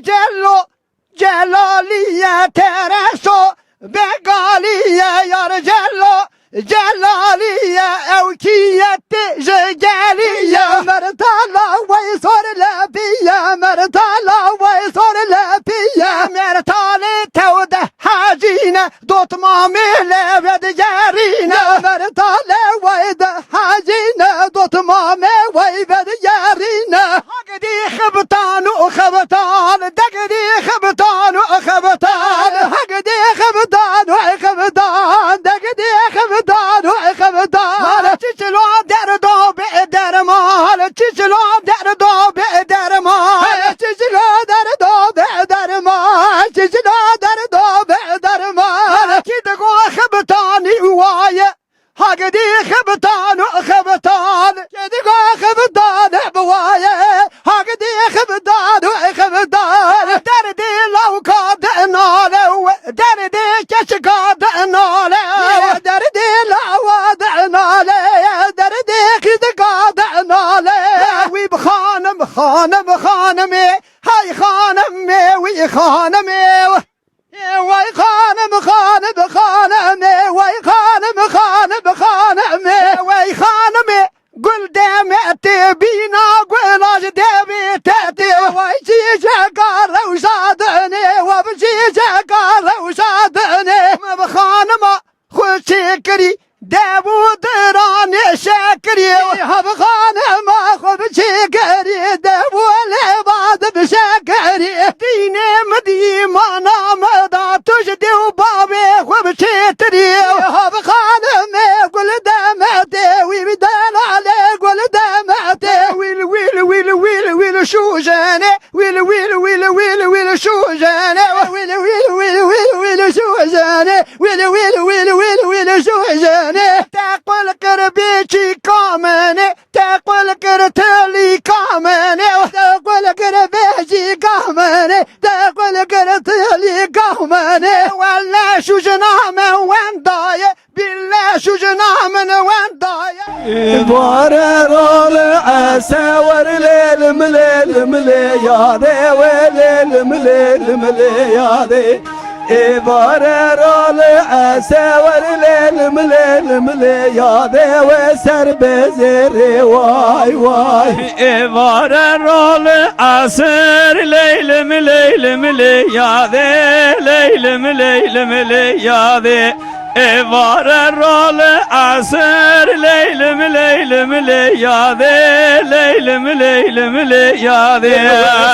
cello celaliye tereso begaliye yar cello celaliye evkiyeti jegeliye mertala ve sorle biye mertala ve sorle biye mertale tevde hacine dotma mele ve diğerine mertale ve de hacine dotma mele ve diğerine hagdi khbtanu khbtan degdi khbtanu khbtan hagdi khbtanu khbtan degdi khbtanu khbtan çiçlo derdo be derman çiçlo derdo be derman çiçlo derdo be derman çiçlo derdo be derman kidgo khbtani waye hagdi khbtanu khbtan kidgo khbtan bwaye hagdi khbtanu khbtan derdi law kadna law derdi keşkadna law derdi law dana law derdi kidkadna law we bkhanam khanam khanami hay khanami we khanami وي خانم خانم خانمي وي خانم خانم خانمي وي خانمي قل دمعتي بينا قلاج دمي تأتي وي جيجا قال وشادني وبجيجا قال وشادني ما بخانم خوشي كري داود راني شاكري هب خانم خب شكري داود بعد بشاكري ديني مدي مانا مدا تجدي وبابي خب شتري هب خانم قل دمتي ويبدال علي قل دمتي ويل ويل ويل ويل ويل شو جاني ويل ويل ويل ويل ويل شو جاني ويل ويل ويل ويل ويل شو جاني ويل ويل ويل ويل ويل شو جاني تقول قربيتي كامني تقول قرتلي كامني تقول قربيتي كامني تقول قرتلي كامني ولا شو جنام وين ضايع بالله شو جنام وين ضايع بارر العسى ورليل مليل مليادي وليل مليل مليادي بارر العسى ورليل مليل مليادي وسر بزيري واي واي بارر العسر ليل مليل مليادي ليل مليل مليادي بارر العسر ليل مليل مليادي ليل مليل مليادي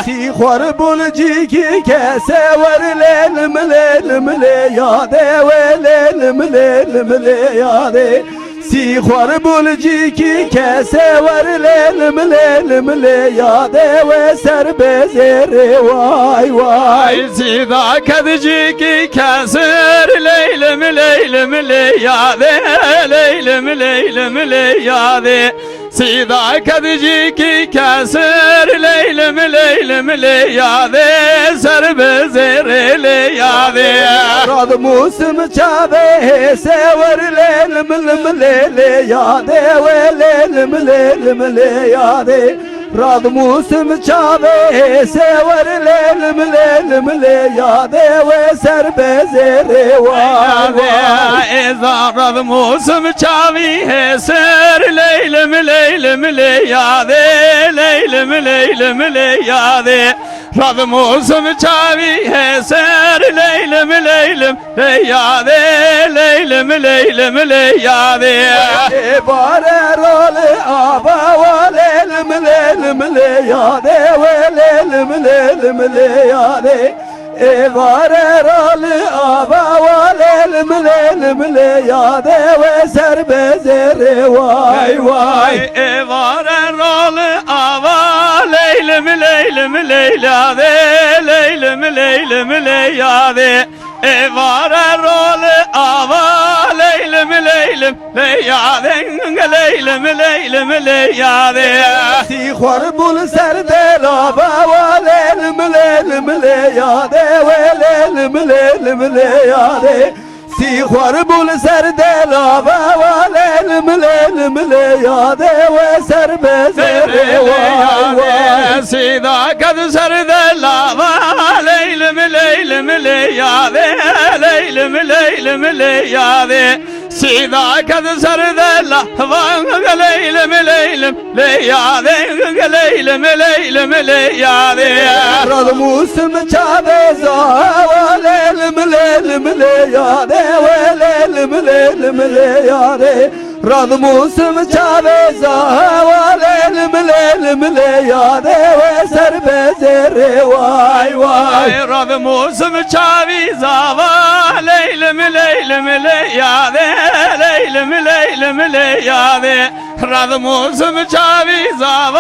سي خرب الجيكي كاسه ورليل مليل مليادي وليل مليل مليادي سي خرب الجيكي كاسه ورليل مليل مليادي وسر بزيري واي واي سي ذاك ذجيكي كاسر ليل مليل مليادي ليل مليل مليادي سيدا كذجيكي كاسر ليل مليل مليادي سر بزير ليادي راد موسم چاوه سور ليل مليادي وليل مليل مليادي راد موسم چاوه سور ليل مليادي وسر بزير وادي إذا راد موسم چاوه سر ليل مليل مليادي ليل مليل مليادي راد موسم چاوه سر ليل مليل مليادي ليل مليل مليادي بارر الآبا وليل مليل مليادي وليل مليل مليادي بارر الآبا وليل مليل مليادي وسر بزير واي واي بارر الآبا ليل مليل مليادي ليل مليل مليادي بارر الآبا ليل مليل مليادي ليل مليل مليادي سي خرب السرد الآبا وليل مليل مليادي وليل مليل مليادي سي خرب السرد الآبا وليل مليل مليادي وسر بزير سيدا قد سرد الآبا ليلم ليادي سيدا كذا سردلا وان ليلم ليلم ليادي ليلم ليلم ليادي راد موسم çaveza Leylim leylim leyade Leylim leylim leyade Rad musim çaveza Leylim leylim leyade Serbezeri vay vay Rad musim çaviza Leylim leylim leyade Leylim leylim leyade Rad musim çaviza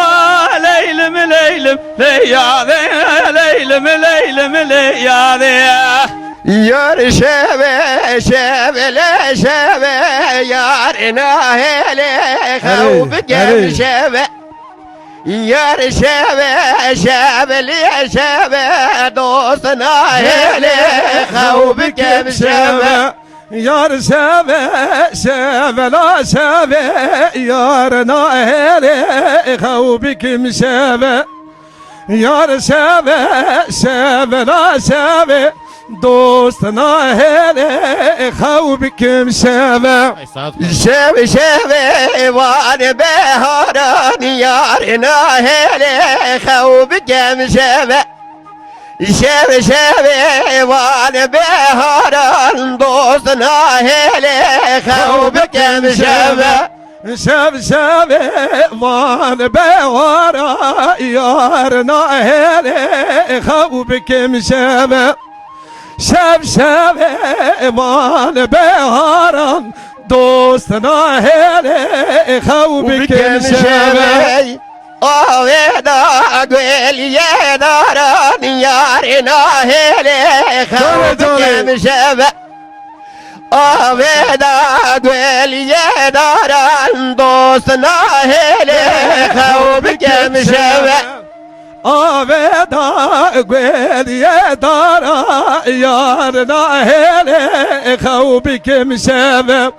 Leylim leylim leyade Leylim leylim leyade Yar şeve şevele şeve yarına hele havb gem şeve Yar şeve şevele şeve dostuna hele havb gem şeve Yar seve seve la seve yarına hele havbi kim seve Yar seve seve la seve dostuna hele havbi kim seve Şeve şeve var beharan yarına hele havb gem şeve Şeve şeve var beharan dostuna hele havb gem şeve Sev seve van behara yarına hele havbi kim seve Sev seve van beharan dostuna hele havbi kim seve Aveda gölye daran yarına hele havb gem şeve Aveda gölye daran dostuna hele havb gem şeve Aveda gölye dara yarına hele havbi kim seve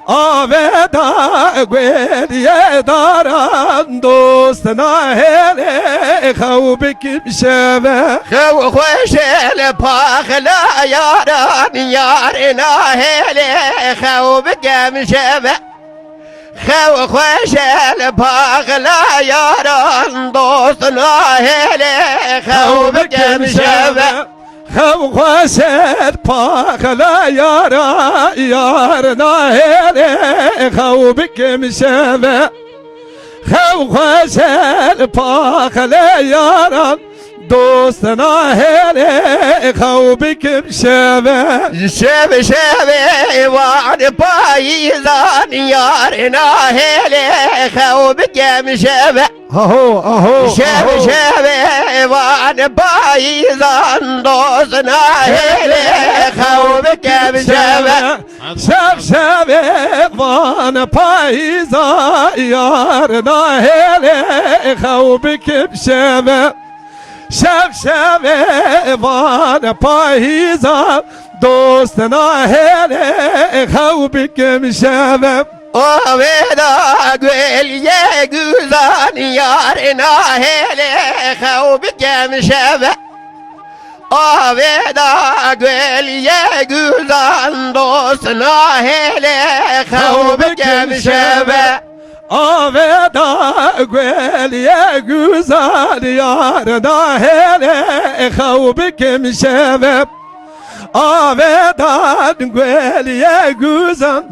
Aveda gölye daran dostuna hele havbi kim seve Hav khoşel pakhla yaran yarına hele havb gem şeve Hav khoşel pakhla yaran dostuna hele havb gem şeve Havvaser pakla yara yarına hele havbi kim seve Havvaser pakla yaran dostuna hele havbi kim seve Şeve şeve var payizan yarına hele havb gem şeve Aho aho Şeve şeve var payizan dostuna hele havb gem şeve Sev seve van payza yarına hele havbi kim seve Sev seve van payza dostuna hele havbi kim seve Aveda gölye güzan yarına hele havb gem şeve Aveda gölye güzan dostuna hele havb gem şeve Aveda gölye güzel yarına hele havbi kim seve Aveda gölye güzel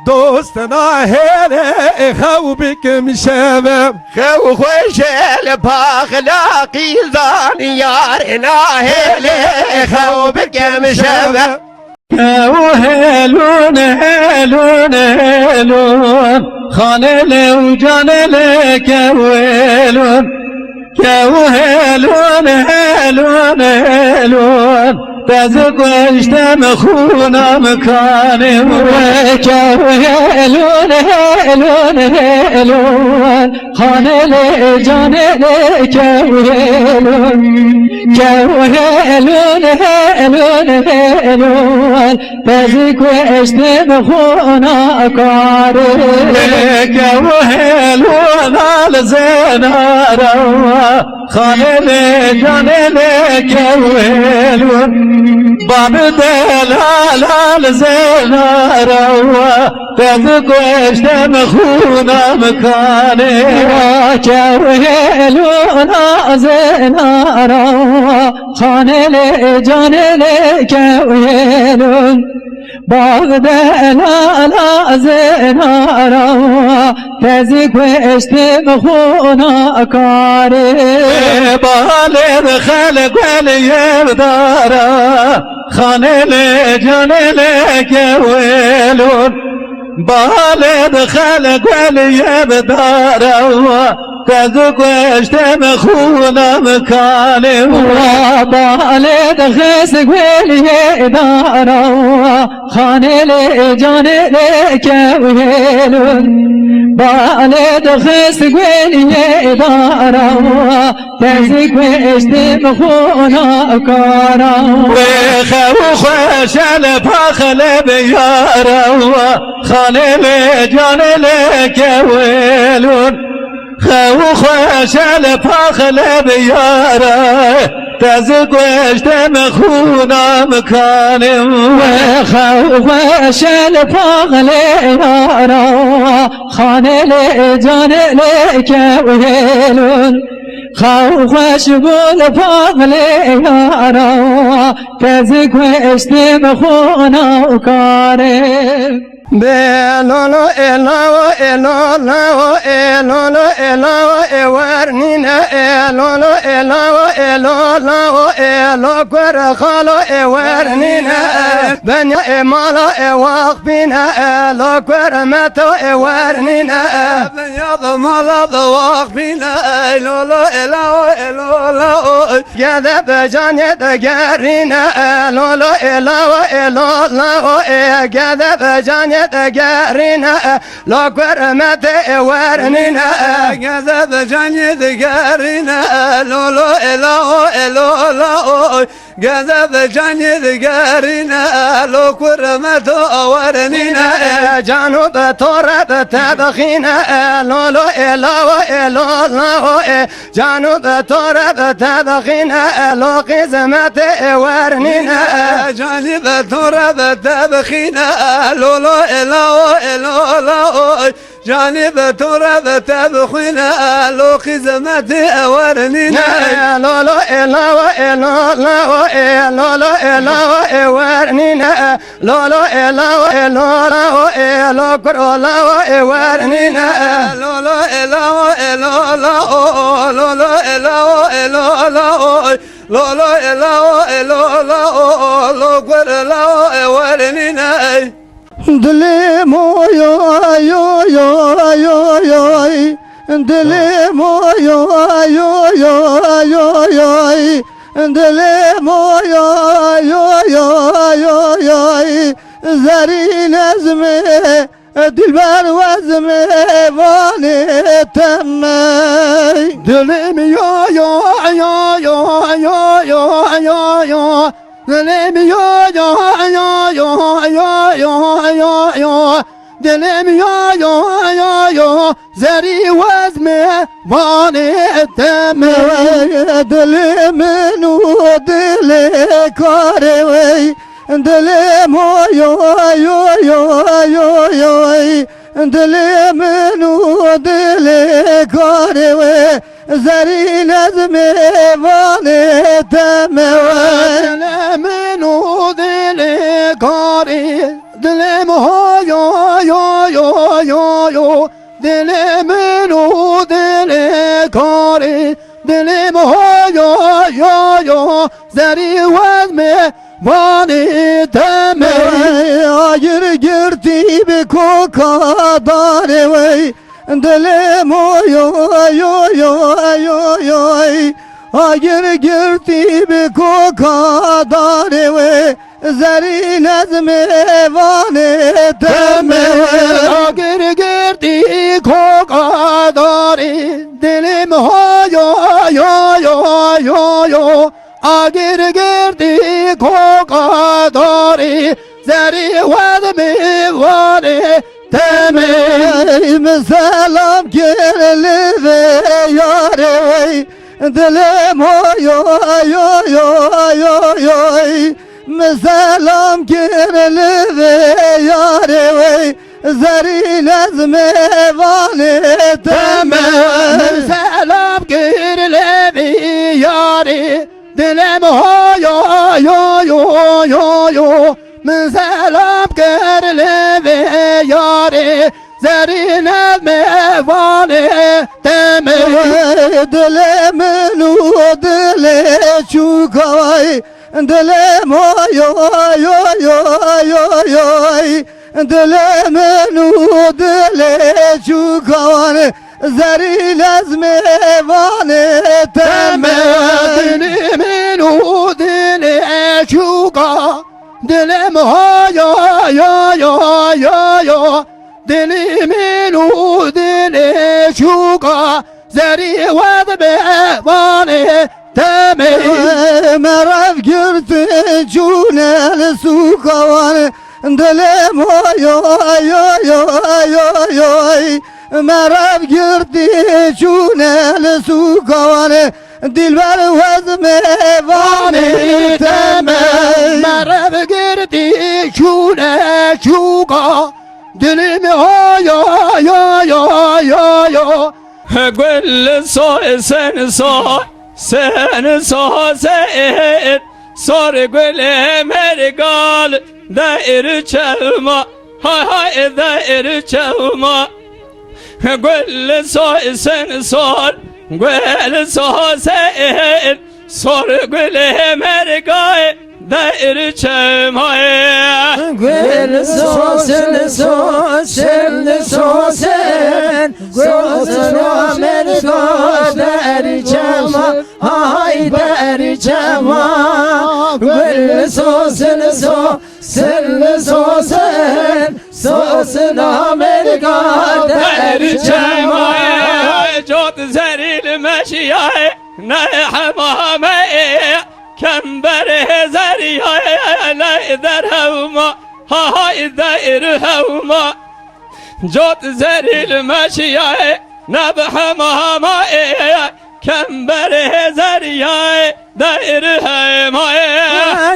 dostuna hele havbi kim seve Hav khoşel pakhla qizan yarına hele havb gem şeve وهلون هلون هلون خانله وجانله كوهلون كوهلون هلون هلون تزق اجتم خونا مكاني وكوهلون هلون هلون خانله جانله كوهلون كوهلون هلون هلون تزق اجتم خونا كاري كوهلون الزنارة خانه جانه کولون باب دلال زنارا تد گشتم خونم کانه کولون زنارا خانه جانه کولون باغ دلال زنارا تزی گشتم خونا کاره بالد خلق ولی دارا خانه جانه لگولون بالد خلق ولی دارا تزی گشتم خونا مکانه بالد خلق ولی دارا خانه جانه لگولون بالد خس گویی دارا تزی گشتم خونا کارا و خو خوشل پاخل بیارا خانه جان لکولون خو خوشل پاخل بیارا تزی گشتم خونا مکانم و خو خوشل پاخل بیارا خانه جان لکولون خو خوش بول پاغل یارا تزی گشتم خونا کاره بلولو الو الو الو الو ورنينا الو الو الو كر خالو ورنينا بني مالا واقفينا الو كر متو ورنينا بني مالا واقفينا الو الو يا بجاني دغرينا الو الو يا بجاني دقارنا لو كرمت ورننا قذب جاني دقارنا لولو إلو قذب جاني دقارنا لو كرمت ورننا جانب تراب تبخينا لولو إلو جانب تراب تبخينا لو قزمت ورننا جانب تراب تبخينا لولو إلو جانب تراب تبخينا لو قزمت ورننا لولو إلو ورننا لولو إلو كرولا ورننا لولو إلو كرولا ورننا دلي مو يو يو يو يو يو دلي مو يو يو يو يو يو دلي مو يو يو يو يو زري نزمي دلبر وزمي واني تمي دلي يو يو يو يو يو يو يو دلم يا دلم يا زري وزمي واني تمي دلم نو دل كاري دلم يا دلم نو دل كاري زري نزمي واني تمي دلم نو دل كاري دلم يو دلم نو دل كاري دلم يو زري وزمي واني تمي ayır girdi bir koka darevey Delem oy oy oy oy oy ayır girdi bir koka darevey Zeri nezme vane teme ayır girdi koka darevey Delem oy oy oy oy agir girdi koka dori zeri vadmi vani temim selam gelli ve yare dilim oy oy oy oy oy oy Selam kirli ve yâri ve zeril ezme vali temel Selam kirli ve yâri dilim oy oy oy oy oy oy Selam kirli ve yâri zeril ezme vali temel Dilimin o dili çukay Dilim oy oy oy oy oy oy Dilimin o dili çukan Zeril ezme vani temel Dilimin o dili çukan Dilim oy oy oy oy oy oy Dilimin o dili çukan Zeril ezme vani temel Meraf girdi cunel su kavan Dilim oy oy oy oy oy oy Meraf girdi cunel su kavan Dilber vezme vani temel Meraf girdi cunel su kavan Dilim oy oy oy oy oy oy Gül soy sen soy Sen soy sen Sor gülüm her gal Dair çalma Hay hay dair çalma Gül soy sen sor Gül soy sen Sor gülüm her gal Dair çalma Gül sosen sosen sosen Sosen Amerika der çama Hay der çama Gül sosen sosen sosen Sosen Amerika der çama Jot zeril meşiyay Ne hamame Kember zeriyay La ider havma Ha ha ider havma Jot zeril meşiyay Ne bhamama Kember zeriyay Dair havma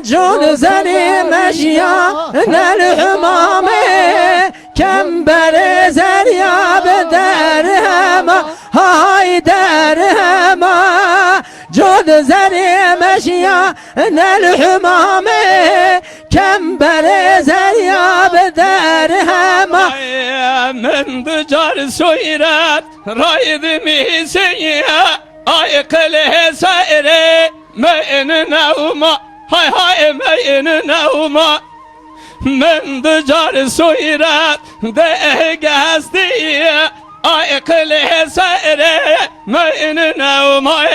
Can zeri meşya Nel hümame Kember zerya Beder hema Hay der hema Can zeri meşya Nel hümame Kember zerya Beder hema من دجار سويرات رايد ميسيا اي قله سائره ما ان نوما هاي هاي ما ان نوما من دجار سويرات ده قاستي اي قله سائره ما ان نوما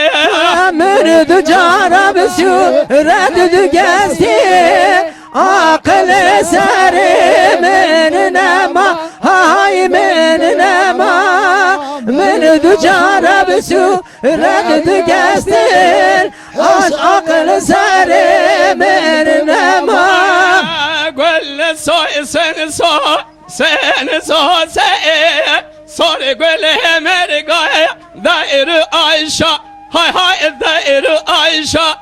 من دجار بسو رد قاستي عقل ساري من نما هاي من نما من دجار بسو رد قاستين عقل ساري من نما قول صوي سن صو سن صو سن صوري قول مرقا دائر عايشة هاي هاي دائر عايشة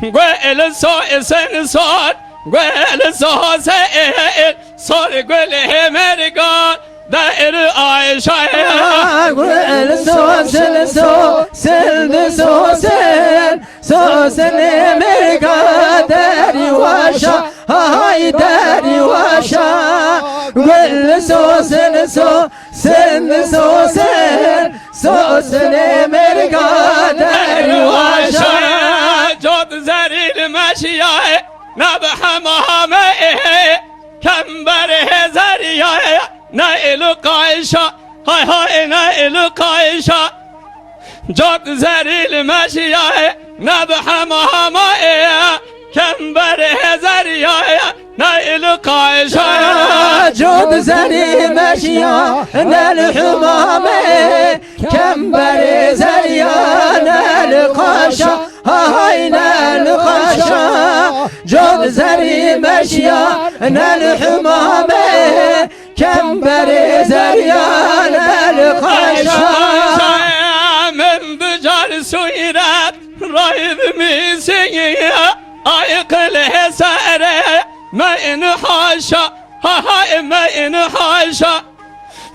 قول صوي سن صور قول صو سن صوري قول مرقا دائر عايشة قول سوسن سوسن سوسن سوسن مرقا داري واشا هاي داري واشا قول سوسن سوسن سوسن سوسن مرقا داري واشا جود زريل ماشية نبح مهامي كمبر زريا نائل قايشة هاي هاي نائل قايشة جود زريل ماشية نبح مهامي كمبر زريا نائل قايشة جود زري ماشية نال حمامي كمبر زريا نال قاشا هاي نال قاشا جود زري ماشية نال حمامي كمبر زريا نال قاشا من بجار سوي رايد ميسي عيقل ساري ما ينحاشا هاي ما ينحاشا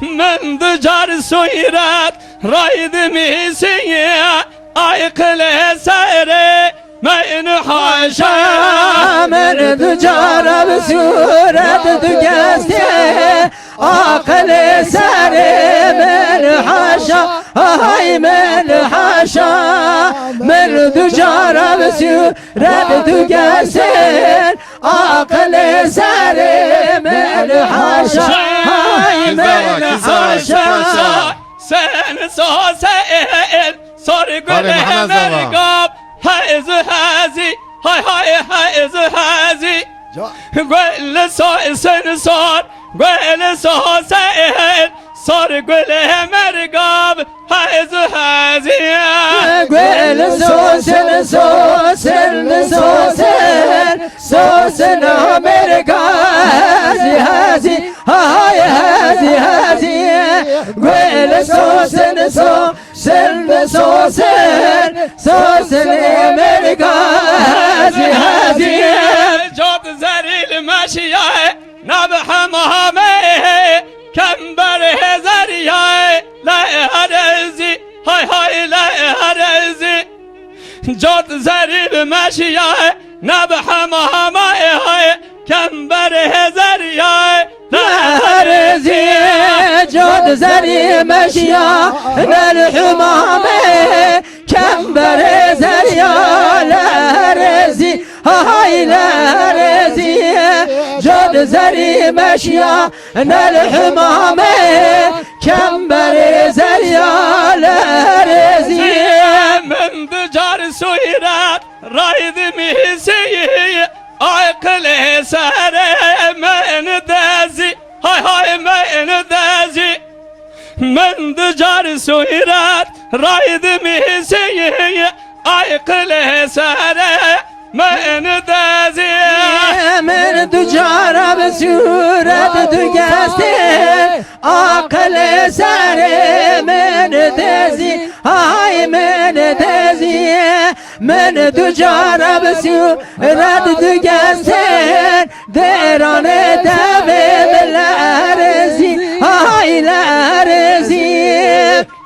من ضجر سويرات رايد ميسي عيقل ساري ما ينحاشا من ضجر بسورة دقستي عقل ساري من حاشا هاي من حاشا من ضجر بسورة دقستي عقل ساري من حاشا هاي من حاشا سن سوسائل صار قلها مرقاب هايز هازي هايز هازي قل سوء سن صار قل سوء سائل صار قلها مرقاب هايز هازي قل سوسن سوسن سوسن سوسن مرقاب هازي هاي هازي هازي قل سوسن سوسن سوسن سوسن مرقاب هازي جود زري الماشية نبح مهامي كمبر زريا لا هرزي هاي لا هرزي جود زري الماشية نبح مهامي كمبر زريا لا هرزي جود زري مشيا الحمامي كمبر زريا لا رزي هاي لا رزي جود زري مشيا الحمامي كمبر زريا لا رزي من ضجر سويرات رايد ميسي عقل ساري من دازي هاي من دازي من ضجر سويرات رايد ميسي عقل ساري من دازي من دجار بسورة دقستي عقل ساري من دازي هاي من دازي من دجار بسورة دقستي ديران دابي لا رزي هاي لا رزي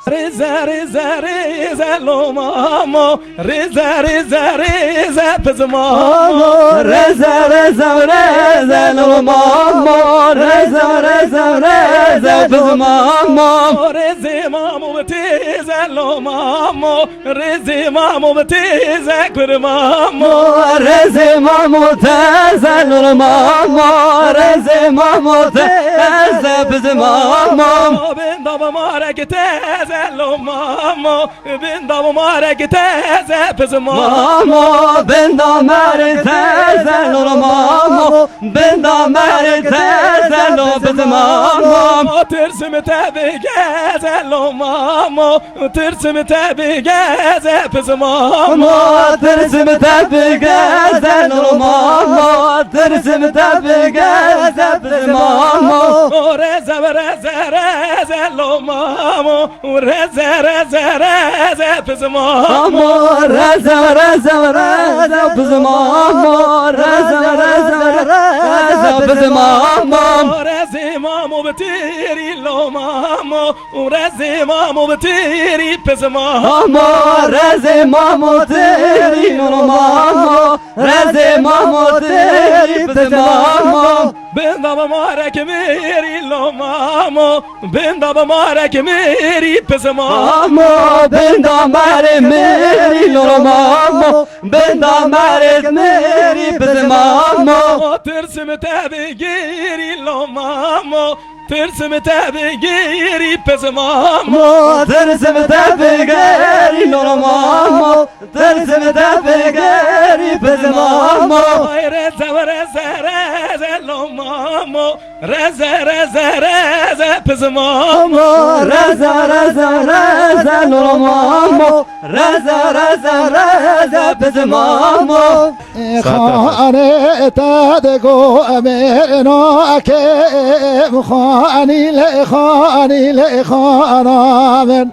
رزا رزا رزا لو مامو رزا رزا رزا بزمامو رزا رزا رزا لو مامو رزا رزا رزا بزمامو رزي مامو بتيزا لو مامو رزي مامو بتيزا كر مامو رزي مامو تازا لو مامو رزي مامو تازا بزمامو بين دابا مارك تازا لو مامو بين دابا مارك تازا بزمامو بين دامر تازا لو مامو بين دامر تازا لو بزمامو ترسم تابي جازا لو مامو ترسم تابي جازا بزمامو ترسم تابي جازا لو مامو ترسم تابي جازا بزمامو رزا رزا رزا لو مامو رزا رزا رزا بزمامو رزا رزا رزا بزمامو رزا رزا رزا بزمامو رزي مامو بتيري لو مامو رزي مامو بتيري بزمامو رزي مامو تيري لو مامو رزي مامو تيري بزمامو بين دابا مارك ميري لو مامو بين دابا مارك ميري بزمامو بين دامر ميري لو مامو بين دامر ميري بزمامو ترسم تابي جيري لو مامو ترسم تابي جيري بزمامو ترسم تابي جيري لو مامو ترسم تابي جيري بزمامو رزا ورزا رزا لو مامو رزا رزا رزا بزمامو رزا رزا رزا لو مامو رزا رزا رزا بزمامو خانه تدگو امینو اکم خانی لخانی لخانامن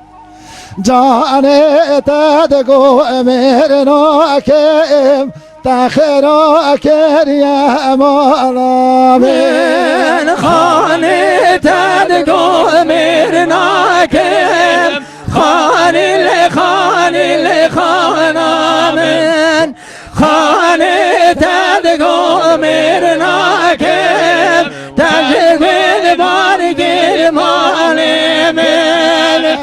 جانت دگو امرنا کم تخرا کریا مولا من خانه تدگو میرنا کم خانه لخانا من خانه تدگو میرنا کم تدگو بارگیر مالی من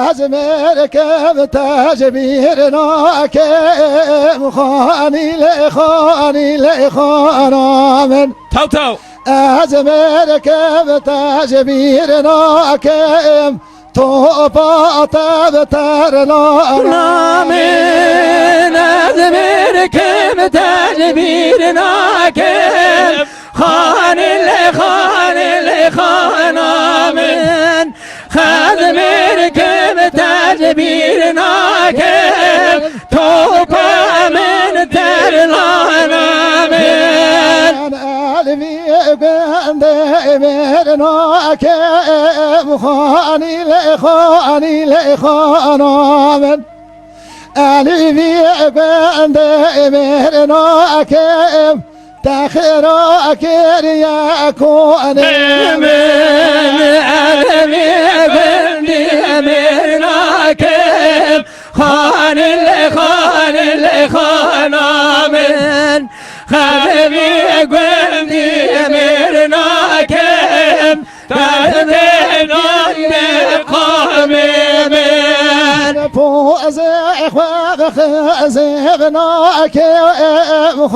از مرکب تجبیرنا کم خانی لخانا من تو تو از مرکب تجبیرنا کم تو پاتر من از مرکب تجبیر ناکم خانه لخانا من خز مرکب تجبیر ناکم تو پا من ترلانا من قلبي بند مرنا كم خاني لخانا من قلبي بند مرنا كم تخرا كريا كوني من قلبي بند مرنا كم خاني لخانا من خلبي قلبي أمرنا كم تهدينا نقام من فوز إخوة خزغنا كم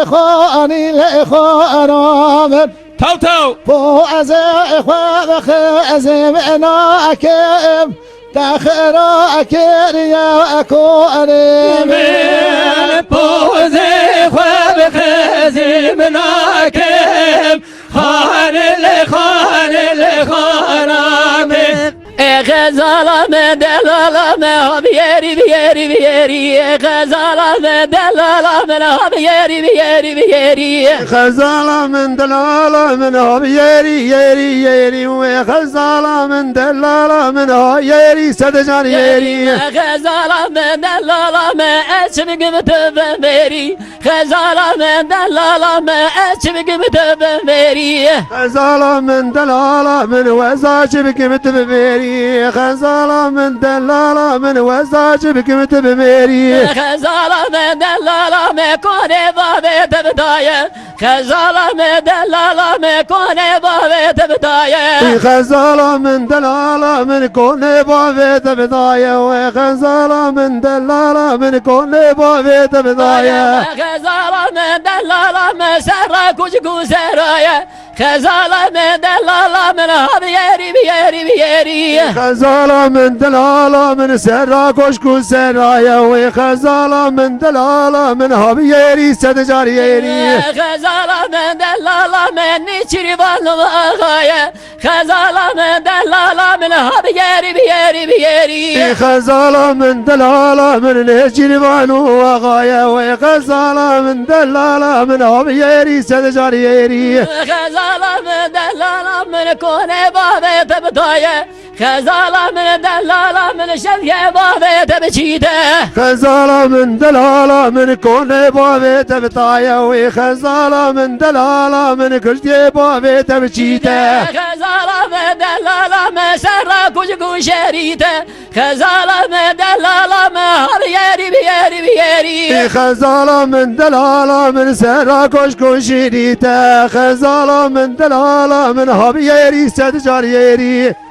خاني لخانا من تو تو فوز إخوة خزغنا كم تخرا كريا كوني من بوزي خواب خزمنا كم خاني لخانا من غزالة دلالة بيري غزالة دلالة بيري خزالة من دلالة منها يري وخزالة من دلالة منها يري سدجان يري غزالة من دلالة ما أشبك متبمري غزالة من دلالة ما أشبك متبمري خزالة من دلالة من وزاج بكمت بميري خزالة من دلالة من وزاج بكمت بميري غزالة من دلالة ما كوني بابي تبداية غزالة من دلالة ما كوني بابي تبداية خزالة من دلالة من كون بابي تبداية وخزالة من دلالة من كون بابي تبداية غزالة من دلالة ما سرى كوشكو سرايا غزالة من دلالة من بيري خزالة من دلالة من سرا كشكو سرايا وخزالة من دلالة من هبيري سدجاريري غزالة من دلالة من نيشري بالغاية غزالة من دلالة من بيري خزالة من دلالة من نجري بانو وغاية وخزالة من دلالة من هبيري سدجاريري غزالة من دلالة من كوني بابي تبطاية غزالة من دلالة من شفية بابي تبشيته خزالة من دلالة من كون بابي تبطايا وخزالة من دلالة من كشتي بابي تبشيته غزالة من دلالة ما سرى كشكو شريته غزالة من دلالة ما بيري خزالة من دلالة من سرا كشكو شريته خزالة من دلالة من هبيري سدجاريري